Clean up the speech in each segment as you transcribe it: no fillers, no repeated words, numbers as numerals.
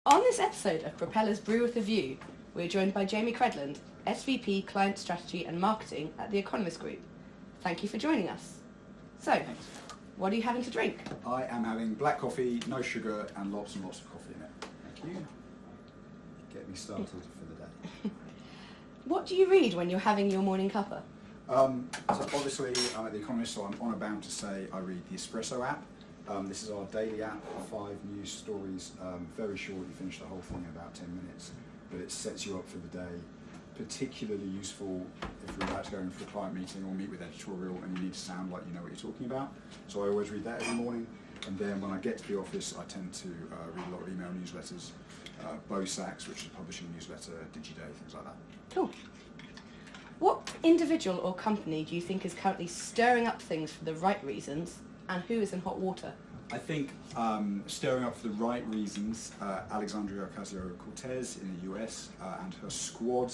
On this episode of Propeller's Brew with a View, we're joined by Jamie Credland, SVP Client Strategy and Marketing at the Economist Group. Thank you for joining us. So, Thanks. what are you having to drink? I am having black coffee, no sugar, and lots of coffee in it. Thank you. Get me started for the day. What do you read when you're having your morning cuppa? So obviously I'm at the Economist, so I'm honour bound to say I read the Espresso app. This is our daily app, 5 news stories, very short, you finish the whole thing in about 10 minutes, but it sets you up for the day. Particularly useful if you're about to go in for a client meeting or meet with editorial and you need to sound like you know what you're talking about. So I always read that every morning, and then when I get to the office I tend to read a lot of email newsletters, Sachs, which is a publishing newsletter, DigiDay, things like that. Cool. What individual or company do you think is currently stirring up things for the right reasons, and who is in hot water? I think stirring up for the right reasons, Alexandria Ocasio-Cortez in the US and her squad.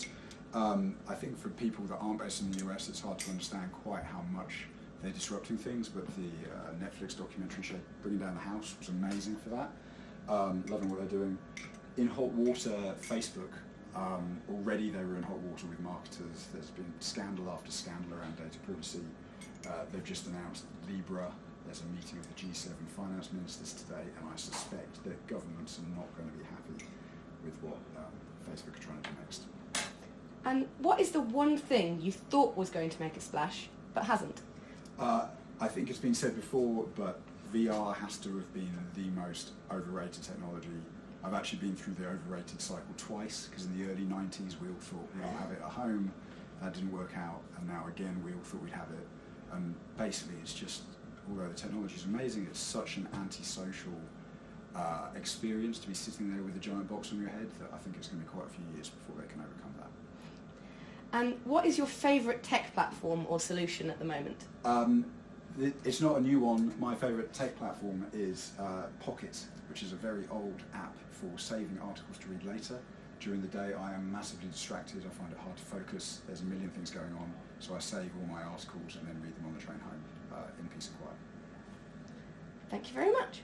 I think for people that aren't based in the US, it's hard to understand quite how much they're disrupting things, but the Netflix documentary Bringing Down the House was amazing for that. Loving what they're doing. In hot water, Facebook. Already they were in hot water with marketers. There's been scandal after scandal around data privacy. They've just announced Libra. There's a meeting of the G7 finance ministers today, and I suspect their governments are not going to be happy with what Facebook are trying to do next. And what is the one thing you thought was going to make a splash, but hasn't? I think it's been said before, but VR has to have been the most overrated technology. I've actually been through the overrated cycle twice, because in the early 90s we all thought we'd all have it at home. That didn't work out, and now again we all thought we'd have it. And basically it's just, although the technology is amazing, it's such an antisocial experience to be sitting there with a giant box on your head that I think it's going to be quite a few years before they can overcome that. And what is your favourite tech platform or solution at the moment? It's not a new one. My favourite tech platform is Pocket, which is a very old app for saving articles to read later. During the day I am massively distracted, I find it hard to focus, there's a million things going on, so I save all my articles and then read them on the train home in peace and quiet. Thank you very much.